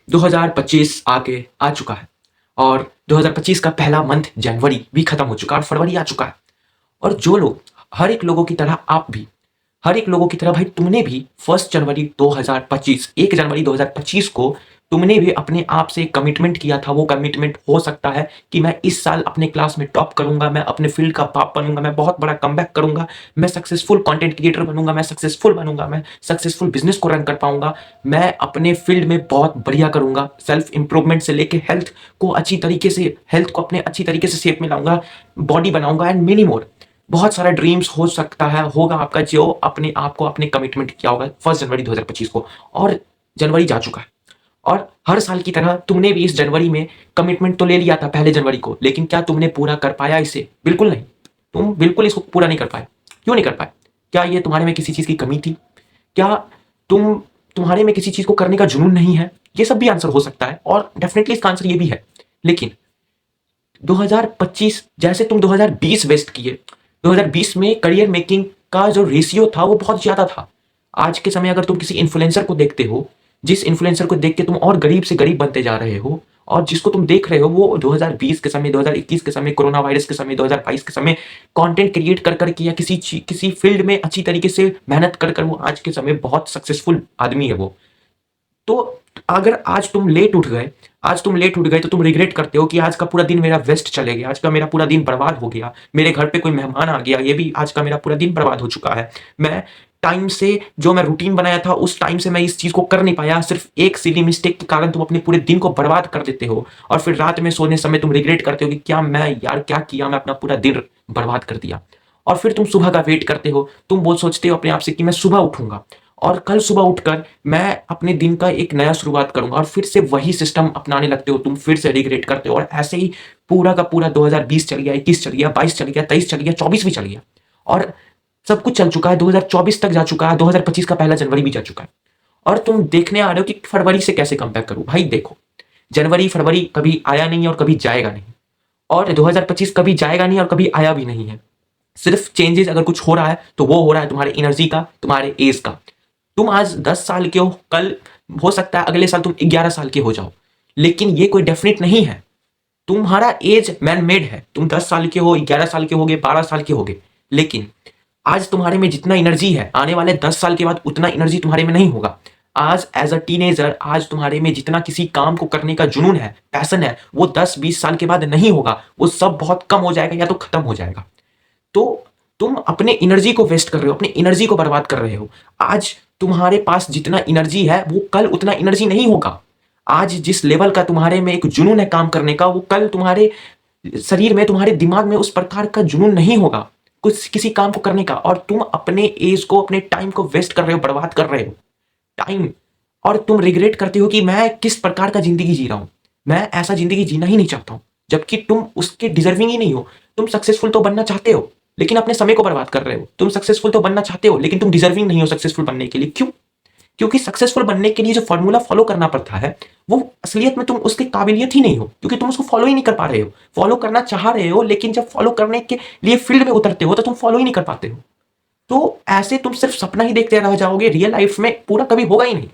2025 आके आ चुका है और 2025 का पहला मंथ जनवरी भी खत्म हो चुका है और फरवरी आ चुका है। और जो लोग हर एक लोगों की तरह आप भी हर एक लोगों की तरह भाई तुमने भी 1 जनवरी 2025 को तुमने भी अपने आप से कमिटमेंट किया था। वो कमिटमेंट हो सकता है कि मैं इस साल अपने क्लास में टॉप करूंगा, मैं अपने फील्ड का बाप बनूंगा, मैं बहुत बड़ा कमबैक करूंगा, मैं सक्सेसफुल कंटेंट क्रिएटर बनूंगा, मैं सक्सेसफुल बनूंगा, मैं सक्सेसफुल बिजनेस को रन कर पाऊंगा, मैं अपने फील्ड में बहुत बढ़िया करूंगा, सेल्फ इंप्रूवमेंट से लेके हेल्थ को अपने अच्छी तरीके से शेप में लाऊंगा, बॉडी बनाऊंगा एंड मेनी मोर। बहुत सारा ड्रीम्स हो सकता है होगा आपका जो अपने आप को अपने कमिटमेंट किया होगा 1 जनवरी 2025 को। और जनवरी जा चुका है और हर साल की तरह तुमने भी इस जनवरी में कमिटमेंट तो ले लिया था 1 जनवरी को, लेकिन क्या तुमने पूरा कर पाया इसे? बिल्कुल नहीं। तुम बिल्कुल इसको पूरा नहीं कर पाए। क्यों नहीं कर पाए? क्या ये तुम्हारे में किसी चीज की कमी थी? क्या तुम्हारे में किसी चीज को करने का जुनून नहीं है? ये सब भी आंसर हो सकता है और डेफिनेटली इसका आंसर ये भी है। लेकिन 2025 जैसे तुम 2020 वेस्ट किए, 2020 में करियर मेकिंग का जो रेशियो था वो बहुत ज्यादा था। आज के समय अगर तुम किसी इन्फ्लुएंसर को देखते हो, जिस इन्फ्लुएंसर को देख के तुम और गरीब से गरीब बनते जा रहे हो, और जिसको तुम देख रहे हो वो 2020 के समय, 2021 के समय, कोरोना वायरस के समय, 2022 के समय कंटेंट क्रिएट कर करके या किसी फील्ड में अच्छी तरीके से मेहनत कर कर वो आज के समय बहुत सक्सेसफुल आदमी है वो। तो अगर आज तुम लेट उठ गए तो तुम रिग्रेट करते हो कि आज का पूरा दिन मेरा वेस्ट चले गया, आज का मेरा पूरा दिन बर्बाद हो गया, मेरे घर पे कोई मेहमान आ गया, ये भी आज का मेरा पूरा दिन बर्बाद हो चुका है। मैं टाइम से जो मैं रूटीन बनाया था उस टाइम से मैं इस चीज को कर नहीं पाया, सिर्फ एक सिली मिस्टेक के कारण तुम अपने पूरे दिन को बर्बाद कर देते हो और फिर रात में सोने समय तुम रिग्रेट करते हो कि क्या किया, मैं अपना पूरा दिन बर्बाद कर दिया। और फिर तुम सुबह का वेट करते हो, तुम बोल सोचते हो अपने आप से कि मैं सुबह उठूंगा और कल सुबह उठकर मैं अपने दिन का एक नया शुरुआत करूंगा, और फिर से वही सिस्टम अपनाने लगते हो, तुम फिर से रिग्रेट करते हो और ऐसे ही पूरा का पूरा 2020 चल गया, 21 चल गया, 22 चल गया, 23 चल गया, 24 भी चल गया और सब कुछ चल चुका है। 2024 तक जा चुका है, 2025 का पहला जनवरी भी जा चुका है और तुम देखने आ रहे हो कि फरवरी से कैसे कंपेयर करूं। भाई देखो, जनवरी फरवरी कभी आया नहीं है और कभी जाएगा नहीं, और 2025 कभी जाएगा नहीं और कभी आया भी नहीं है। सिर्फ चेंजेस अगर कुछ हो रहा है तो वो हो रहा है तुम्हारे एनर्जी का, तुम्हारे एज का। तुम आज 10 साल के हो, कल हो सकता है अगले साल तुम 11 साल के हो जाओ, लेकिन ये कोई डेफिनेट नहीं है। तुम्हारा एज मैन मेड है, तुम 10 साल के हो, 11 साल के होगे, 12 साल के होगे, लेकिन आज तुम्हारे में जितना एनर्जी है आने वाले 10 साल के बाद उतना एनर्जी तुम्हारे में नहीं होगा। आज एज अ टीनेजर आज तुम्हारे में जितना किसी काम को करने का जुनून है, पैशन है, वो 10-20 साल के बाद नहीं होगा, वो सब बहुत कम हो जाएगा या तो खत्म हो जाएगा। तो तुम अपने एनर्जी को वेस्ट कर रहे हो, अपनी एनर्जी को बर्बाद कर रहे हो। आज तुम्हारे पास जितना एनर्जी है वो कल उतना एनर्जी नहीं होगा। आज जिस लेवल का तुम्हारे में एक जुनून है काम करने का, वो कल तुम्हारे शरीर में, तुम्हारे दिमाग में उस प्रकार का जुनून नहीं होगा कुछ किसी काम को करने का, और तुम अपने एज को, अपने टाइम को वेस्ट कर रहे हो, बर्बाद कर रहे हो टाइम। और तुम रिग्रेट करते हो कि मैं किस प्रकार का जिंदगी जी रहा हूं, मैं ऐसा जिंदगी जीना ही नहीं चाहता हूं, जबकि तुम उसके डिजर्विंग ही नहीं हो। तुम सक्सेसफुल तो बनना चाहते हो लेकिन अपने समय को बर्बाद कर रहे हो। तुम सक्सेसफुल तो बनना चाहते हो लेकिन तुम डिजर्विंग नहीं हो सक्सेसफुल बनने के लिए। क्यों? क्योंकि सक्सेसफुल बनने के लिए जो फॉर्मूला फॉलो करना पड़ता है वो असलियत में तुम उसकी काबिलियत ही नहीं हो, क्योंकि तुम उसको फॉलो ही नहीं कर पा रहे हो। फॉलो करना चाह रहे हो लेकिन जब फॉलो करने के लिए फील्ड में उतरते हो तो तुम फॉलो ही नहीं कर पाते हो। तो ऐसे तुम सिर्फ सपना ही देखते रह जाओगे, रियल लाइफ में पूरा कभी होगा ही नहीं।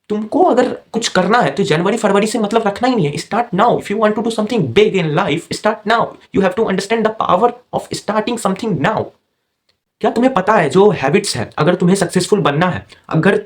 तुमको अगर कुछ करना है तो जनवरी फरवरी से मतलब रखना ही नहीं है। Start now. If you want to do something big in life, start now. You have to understand the power of starting something now. क्या तुम्हें पता है जो हैबिट्स है, अगर तुम्हें सक्सेसफुल बनना है, अगर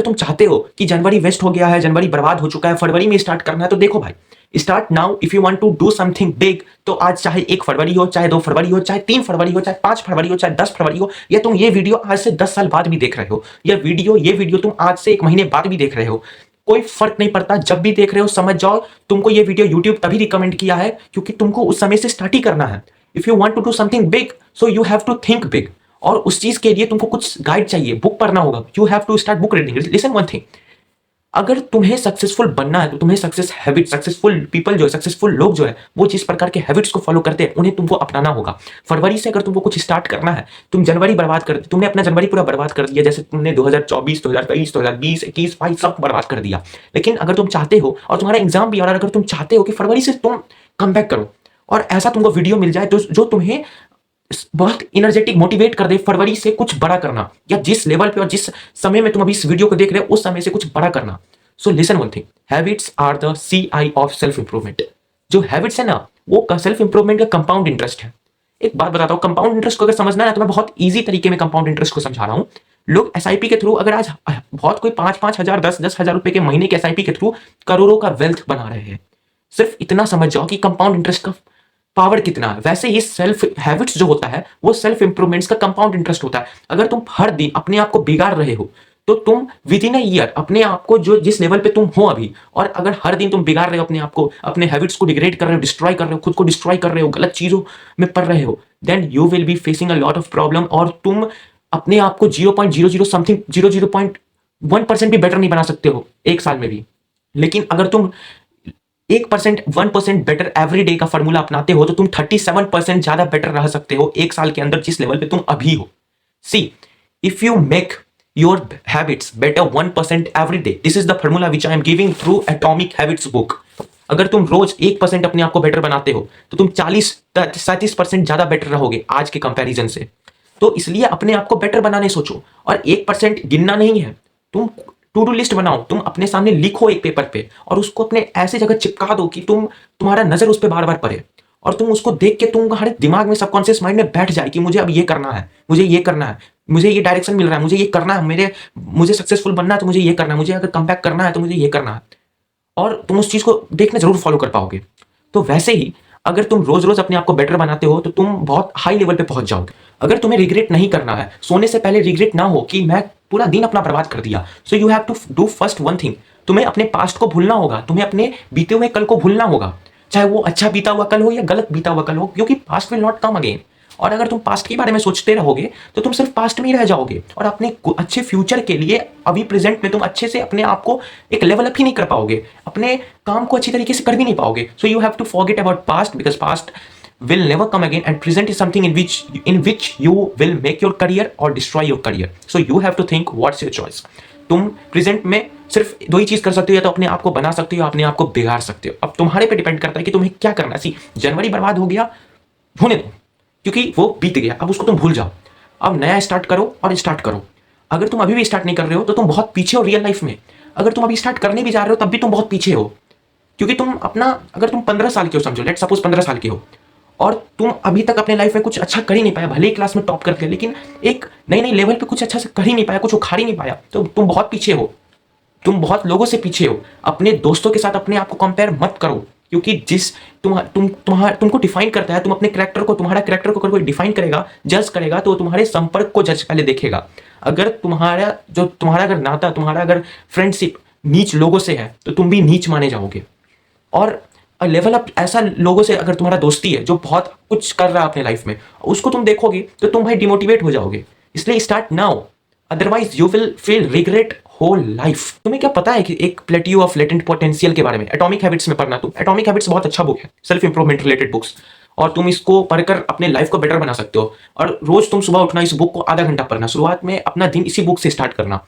तुम चाहते हो कि जनवरी वेस्ट हो गया है, जनवरी बर्बाद हो चुका है, फरवरी में स्टार्ट करना है, तो देखो भाई, start now. If you want to do something big, तो आज चाहे 1 फरवरी हो, चाहे 2 फरवरी हो, चाहे 3 फरवरी हो, चाहे 5 फरवरी हो, चाहे 10 फरवरी हो, या तुम ये वीडियो आज से 10 साल बाद भी देख रहे हो, या ये वीडियो तुम आज से 1 महीने बाद भी देख रहे हो, कोई फर्क नहीं पड़ता। जब भी देख रहे हो समझ जाओ तुमको ये वीडियो यूट्यूब तभी रिकमेंड किया है क्योंकि तुमको उस समय से स्टार्ट ही करना है। If you want to do something big, so you have to think big, और उस चीज के लिए तुमको कुछ गाइड चाहिए, बुक पढ़ना होगा। You have to start book reading. Listen one thing, अगर तुम्हें सक्सेसफुल बनना है तो तुम्हें सक्सेसफुल पीपल जो है, सक्सेसफुल लोग जो है, वो जिस प्रकार के हैबिट्स को फॉलो करते हैं उन्हें तुमको अपनाना होगा। फरवरी से अगर तुमको कुछ स्टार्ट करना है, तुम जनवरी बर्बाद कर, तुमने अपना जनवरी पूरा बर्बाद कर दिया, जैसे तुमने 2024, 2023, 2020, 21, 22 सब बर्बाद कर दिया। लेकिन अगर तुम चाहते हो, और तुम्हारा एग्जाम भी आ रहा है, अगर तुम चाहते हो कि फरवरी से तुम कम बैक करो और ऐसा तुमको वीडियो मिल जाए तो जो तुम्हें बहुत इनर्जेटिक मोटिवेट कर दे फरवरी से कुछ बड़ा करना, या जिस लेवल पे और जिस समय में तुम अभी इस वीडियो को देख रहे हो उस समय से कुछ बड़ा करना, so listen one thing, habits are the CI of self improvement. जो हैबिट्स है ना, वो सेल्फ इंप्रूवमेंट का कंपाउंड इंटरेस्ट है। एक बात बताता हूँ, कंपाउंड इंटरेस्ट को अगर समझना है तो मैं बहुत ईजी तरीके में कंपाउंड इंटरेस्ट को समझा रहा हूँ। लोग SIP के थ्रू, अगर आज बहुत कोई 5-5 हजार 10-10 हजार रुपए के महीने के SIP के थ्रू करोड़ों का वेल्थ बना रहे हैं। सिर्फ इतना समझ जाओ कि कंपाउंड इंटरेस्ट का पावर कितना है। वैसे ही सेल्फ हैबिट्स जो होता है वो सेल्फ इंप्रूवमेंट्स का कंपाउंड इंटरेस्ट होता है। अगर तुम हर दिन अपने आप को बिगाड़ रहे हो तो तुम विद इन अ ईयर अपने आप को जो जिस लेवल पे तुम हो अभी, और अगर हर दिन तुम बिगाड़ रहे हो अपने आप को, अपने हैबिट्स को डिग्रेड कर रहे हो, डिस्ट्रॉय कर रहे हो, खुद को डिस्ट्रॉय कर रहे हो, गलत चीजों में पड़ रहे हो, then you will be facing a lot of problem. और तुम अपने आप को 0.00 समथिंग 0.1% भी बेटर नहीं बना सकते हो एक साल में भी। लेकिन अगर तुम 1%, 1% बेटर एवरी डे का फॉर्मूला अपनाते हो तो तुम 37% ज्यादा बेटर रह सकते हो एक साल के अंदर जिस लेवल पे तुम अभी हो। See, if you make your habits better 1% every day, this is the formula which I am giving through atomic habits book. अगर तुम रोज 1% अपने आप को बेटर बनाते हो तो तुम 40-37% ज्यादा बेटर रहोगे आज के कंपैरिजन से। तो इसलिए अपने आप को बेटर बनाने सोचो, और 1% गिनना नहीं है। तुम टू डू लिस्ट बनाओ, तुम अपने सामने लिखो एक पेपर पे और उसको अपने ऐसे जगह चिपका दो कि तुम्हारा नजर उस पर बार बार पड़े, और तुम उसको देख के तुम्हारे दिमाग में, सबकॉन्शियस माइंड में बैठ जाए कि मुझे अब ये करना है, मुझे ये करना है, मुझे ये डायरेक्शन मिल रहा है, मुझे ये करना है, मुझे सक्सेसफुल बनना है तो मुझे ये करना है, मुझे अगर कम बैक करना है तो मुझे ये करना है, और तुम उस चीज को देखना जरूर फॉलो कर पाओगे। तो वैसे ही अगर तुम रोज रोज अपने आप को बेटर बनाते हो तो तुम बहुत हाई लेवल पे पहुंच जाओगे। अगर तुम्हें रिग्रेट नहीं करना है, सोने से पहले रिग्रेट ना हो कि मैं पूरा दिन अपना बर्बाद कर दिया, so you have to do first one thing. तुम्हें अपने पास्ट को भूलना होगा, तुम्हें अपने बीते हुए कल को भूलना होगा, चाहे वो अच्छा बीता हुआ कल हो या गलत बीता हुआ कल हो, क्योंकि past will not come again. और अगर तुम पास्ट के बारे में सोचते रहोगे तो तुम सिर्फ पास्ट में ही रह जाओगे, और अपने अच्छे फ्यूचर के लिए अभी प्रेजेंट में तुम अच्छे से अपने आप को एक लेवल अप ही नहीं कर पाओगे, अपने काम को अच्छी तरीके से कर भी नहीं पाओगे। So you have to forget about past, because past will never come again, and present is something in which you will make your career or destroy your career. So you have to think what's your choice. तुम present में सिर्फ दो ही चीज कर सकते हो, या तो अपने आप को बना सकते हो या अपने आप को बिगाड़ सकते हो। अब तुम्हारे पे डिपेंड करता है कि तुम्हें क्या करना है। सी, जनवरी बर्बाद हो गया, होने दो, क्योंकि वो बीत गया, अब उसको तुम भूल जाओ। अब नया स्टार्ट करो और स्टार्ट करो। अगर तुम अभी भी स्टार्ट नहीं कर रहे हो तो तुम बहुत पीछे हो रियल लाइफ में। अगर तुम अभी स्टार्ट करने भी जा रहे हो तब भी तुम बहुत पीछे हो, क्योंकि तुम अपना, अगर तुम 15 साल के हो, समझो, लेट सपोज 15 साल के हो, और तुम अभी तक अपने लाइफ में कुछ अच्छा कर ही नहीं पाया, भले ही क्लास में टॉप कर लिया, लेकिन एक नई नई लेवल पे कुछ अच्छा से कर ही नहीं पाया, कुछ उखाड़ ही नहीं पाया, तो तुम बहुत पीछे हो, तुम बहुत लोगों से पीछे हो। अपने दोस्तों के साथ अपने आप को कंपेयर मत करो, क्योंकि जिस तुमको डिफाइन करता है, तुम अपने कैरेक्टर को, तुम्हारा कैरेक्टर को अगर कोई डिफाइन करेगा, जज करेगा, तो तुम्हारे संपर्क को जज पहले देखेगा। अगर तुम्हारा अगर नाता, तुम्हारा अगर फ्रेंडशिप नीच लोगों से है तो तुम भी नीच माने जाओगे। और लेवल अप ऐसा लोगों से अगर तुम्हारा दोस्ती है जो बहुत कुछ कर रहा है अपने लाइफ में, उसको तुम देखोगे तो तुम भाई डिमोटिवेट हो जाओगे। इसलिए start now, otherwise you will feel regret whole life. तुम्हें क्या पता है कि एक प्लेट्यू ऑफ लेटेंट पोटेंशियल के बारे में एटॉमिक हैबिट्स में पढ़ना। तुम एटॉमिक हैबिट्स बहुत अच्छा बुक है, सेल्फ इंप्रूवमेंट रिलेटेड बुक्स, और तुम इसको पढ़कर अपने लाइफ को बेटर बना सकते हो। और रोज तुम सुबह उठना, इस बुक को आधा घंटा पढ़ना, शुरुआत में अपना दिन इसी बुक से स्टार्ट करना।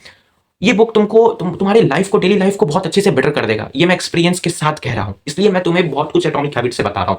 ये बुक तुम्हारी लाइफ को, डेली लाइफ को बहुत अच्छे से बेटर कर देगा। ये मैं एक्सपीरियंस के साथ कह रहा हूं, इसलिए मैं तुम्हें बहुत कुछ एटॉमिक हैबिट से बता रहा हूं।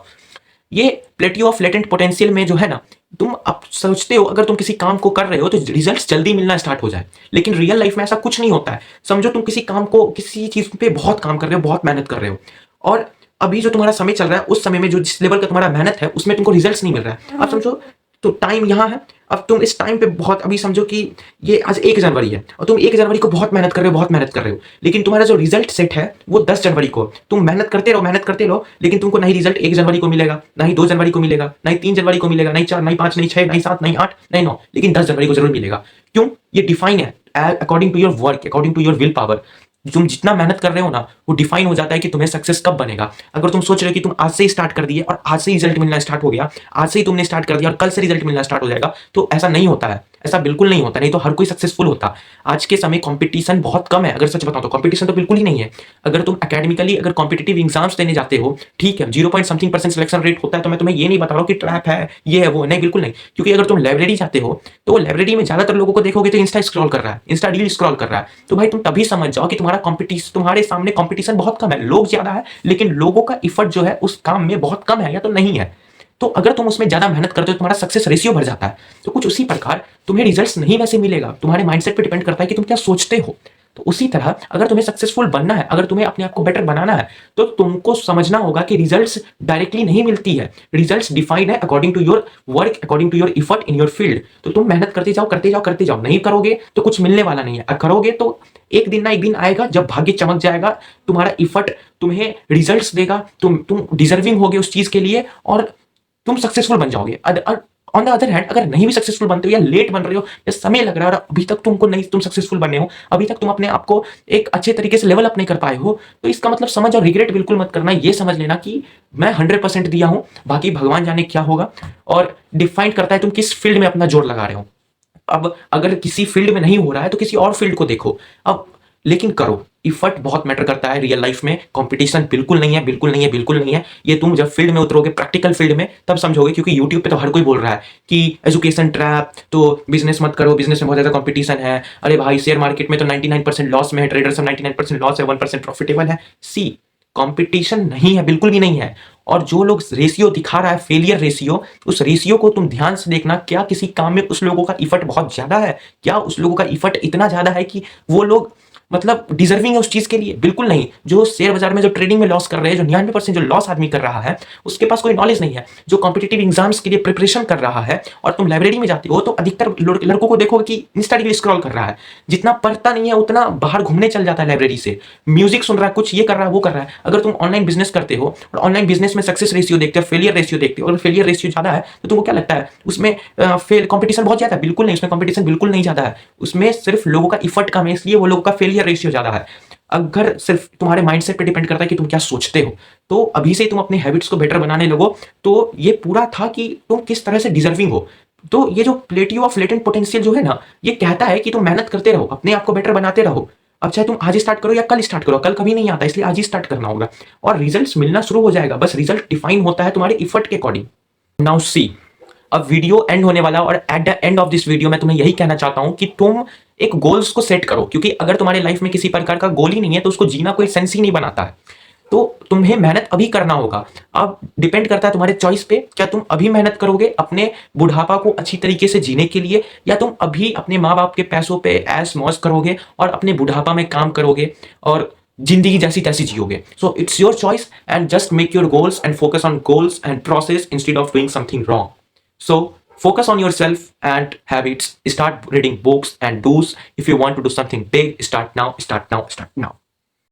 ये प्लेट्यू ऑफ लेटेंट पोटेंशियल में जो है ना, तुम अब सोचते हो अगर तुम किसी काम को कर रहे हो तो रिजल्ट्स जल्दी मिलना स्टार्ट हो जाए, लेकिन रियल लाइफ में ऐसा कुछ नहीं होता है। समझो तुम किसी काम को, किसी चीज पे बहुत काम कर रहे हो, बहुत मेहनत कर रहे हो, और अभी जो तुम्हारा समय चल रहा है, उस समय में जो जिस लेवल का तुम्हारा मेहनत है उसमें तुमको रिजल्ट्स नहीं मिल रहा है। अब समझो तो टाइम यहाँ है, अब तुम इस टाइम पे बहुत, अभी समझो कि ये आज 1 जनवरी है और तुम 1 जनवरी को बहुत मेहनत कर रहे हो, लेकिन तुम्हारा जो रिजल्ट सेट है वो 10 जनवरी को। तुम मेहनत करते रहो, लेकिन तुमको नहीं रिजल्ट 1 जनवरी को मिलेगा, नहीं 2 जनवरी को मिलेगा, नहीं 3 जनवरी को मिलेगा, नहीं 4, नहीं 5, नहीं 6, नहीं 7, नहीं 8, नहीं 9, लेकिन 10 जनवरी को जरूर मिलेगा। क्यों? ये डिफाइन है according to your work, according to your will power. तुम जितना मेहनत कर रहे हो ना, वो डिफाइन हो जाता है कि तुम्हें सक्सेस कब बनेगा। अगर तुम सोच रहे हो कि तुम आज से ही स्टार्ट कर दिए और आज से ही रिजल्ट मिलना स्टार्ट हो गया, आज से ही तुमने स्टार्ट कर दिया और कल से रिजल्ट मिलना स्टार्ट हो जाएगा, तो ऐसा नहीं होता है, ऐसा बिल्कुल नहीं होता। नहीं तो हर कोई सक्सेसफुल होता। आज के समय कंपटीशन बहुत कम है, अगर सच बताओ तो कंपटीशन तो बिल्कुल ही नहीं है। अगर तुम एकेडमिकली अगर कॉम्पिटिटिव एग्जाम्स देने जाते हो, ठीक है 0.something% सिलेक्शन रेट होता है, तो मैं तुम्हें ये नहीं बता रहा हूँ कि ट्रैप है, ये है, वो नहीं, बिल्कुल नहीं। क्योंकि अगर तुम लाइब्रेरी जाते हो तो लाइब्रेरी में ज्यादातर लोगों को देखोगे तो इंस्टा स्क्रॉल कर रहा है, इंस्टा रील स्क्रॉल कर रहा है, तो भाई तुम तभी समझ जाओ कि तुम्हारे सामने कंपटीशन बहुत कम है। लोग ज्यादा है लेकिन लोगों का इफर्ट जो है उस काम में बहुत कम है या तो नहीं है। तो अगर तुम उसमें ज्यादा मेहनत करते हो तो तुम्हारा सक्सेस रेशियो बढ़ जाता है। तो कुछ उसी प्रकार तुम्हें रिजल्ट्स नहीं वैसे मिलेगा, तुम्हारे माइंडसेट पे डिपेंड करता है कि तुम क्या सोचते हो। तो उसी तरह अगर तुम्हें सक्सेसफुल बनना है, अगर तुम्हें अपने आप को बेटर बनाना है, तो तुमको समझना होगा कि रिजल्ट्स डायरेक्टली नहीं मिलती है। रिजल्ट्स डिफाइंड है according to your work, according to your effort in your field. तो तुम मेहनत करते जाओ, करते जाओ, करते जाओ। नहीं करोगे तो कुछ मिलने वाला नहीं है, और करोगे तो एक दिन ना एक दिन आएगा जब भाग्य चमक जाएगा, तुम्हारा इफर्ट तुम्हें रिजल्ट्स देगा, तुम डिजर्विंग होगे उस चीज के लिए, और तुम सक्सेसफुल बन जाओगे। ऑन द अदर हैंड, अगर नहीं भी सक्सेसफुल बनते हो या लेट बन रहे हो या समय लग रहा है और अभी तक तुम सक्सेसफुल बने हो, अभी तक तुम अपने आप को एक अच्छे तरीके से लेवल अप नहीं कर पाए हो, तो इसका मतलब समझ और रिग्रेट बिल्कुल मत करना। ये समझ लेना कि मैं 100% दिया हूं, बाकी भगवान जाने क्या होगा। और डिफाइन करता है तुम किस फील्ड में अपना जोर लगा रहे हो। अब अगर किसी फील्ड में नहीं हो रहा है तो किसी और फील्ड को देखो। अब लेकिन करो, इफर्ट बहुत मैटर करता है रियल लाइफ में। कंपटीशन बिल्कुल नहीं है, बिल्कुल नहीं है, बिल्कुल नहीं है। ये तुम जब फील्ड में उतरोगे, प्रैक्टिकल फील्ड में, तब समझोगे। क्योंकि यूट्यूब पे तो हर कोई बोल रहा है कि एजुकेशन ट्रैप, तो बिजनेस मत करो, बिजनेस में बहुत ज्यादा कंपटीशन है। अरे भाई, शेयर मार्केट में तो 99% लॉस में है, ट्रेडर सब 99% लॉस है, 1% प्रॉफिटेबल है। सी, कंपटीशन नहीं है, बिल्कुल भी नहीं है। और जो लोग रेशियो दिखा रहा है, फेलियर रेशियो, उस रेशियो को तुम ध्यान से देखना। क्या किसी काम में उस लोगों का इफर्ट बहुत ज्यादा है? क्या उस लोगों का इफर्ट इतना ज्यादा है कि वो लोग मतलब डिजर्विंग है उस चीज के लिए? बिल्कुल नहीं। जो शेयर बाजार में, जो ट्रेडिंग में लॉस कर रहे हैं, जो 99% जो लॉस आदमी कर रहा है, उसके पास कोई नॉलेज नहीं है। जो कॉम्पिटिटिव एग्जाम्स के लिए प्रिपरेशन कर रहा है और तुम लाइब्रेरी में जाते हो, तो अधिकतर लड़कों को देखोगे कि इंस्टा रील स्क्रॉल कर रहा है। जितना पढ़ता नहीं है उतना बाहर घूमने चल जाता है लाइब्रेरी से, म्यूजिक सुन रहा है, कुछ ये कर रहा है, वो कर रहा है। अगर तुम ऑनलाइन बिजनेस करते हो और ऑनलाइन बिजनेस में सक्सेस रेशियो देखते हो, फेलियर रेशियो देखते हो, और फेलियर रेशियो ज्यादा है, तो तुमको क्या लगता है उसमें फेल कंपटीशन बहुत ज्यादा है? बिल्कुल नहीं, उसमें कंपटीशन बिल्कुल नहीं ज्यादा है। उसमें सिर्फ लोगों का इफर्ट कम है, इसलिए वो लोगों का फेलियर रेशियो ज्यादा है। अगर सिर्फ तुम्हारे माइंडसेट पे डिपेंड करता है कि तुम क्या सोचते हो, तो अभी से तुम अपने हैबिट्स को बेटर बनाने लगो। तो ये पूरा था कि तुम किस तरह से डिजर्विंग हो। तो ये जो प्लेटियो ऑफ लेटेंट पोटेंशियल जो है ना, ये कहता है कि तुम मेहनत करते रहो, अपने आप को बेटर बनाते रहो। अब चाहे तुम आज स्टार्ट करो या कल स्टार्ट करो, कल कभी नहीं आता, इसलिए आज ही स्टार्ट करना होगा और रिजल्ट्स मिलना शुरू हो जाएगा। बस रिजल्ट डिफाइन होता है तुम्हारे इफर्ट के अकॉर्डिंग। नाउ सी, अब वीडियो एंड होने वाला, और at the end of this video मैं तुम्हें यही कहना चाहता हूं कि तुम एक गोल्स को सेट करो। क्योंकि अगर तुम्हारे लाइफ में किसी प्रकार का गोल ही नहीं है, तो उसको जीना कोई सेंस ही नहीं बनाता है। तो तुम्हें मेहनत अभी करना होगा। अब डिपेंड करता है तुम्हारे चॉइस पे, क्या तुम अभी मेहनत करोगे अपने बुढ़ापा को अच्छी तरीके से जीने के लिए, या तुम अभी अपने माँ बाप के पैसों पे ऐश मौज करोगे और अपने बुढ़ापा में काम करोगे और जिंदगी जैसी तैसी जियोगे। So it's your choice, and just make your goals and focus on goals and process instead of doing something wrong. So focus on yourself and habits. Start reading books and do's. If you want to do something big, start now, start now, start now.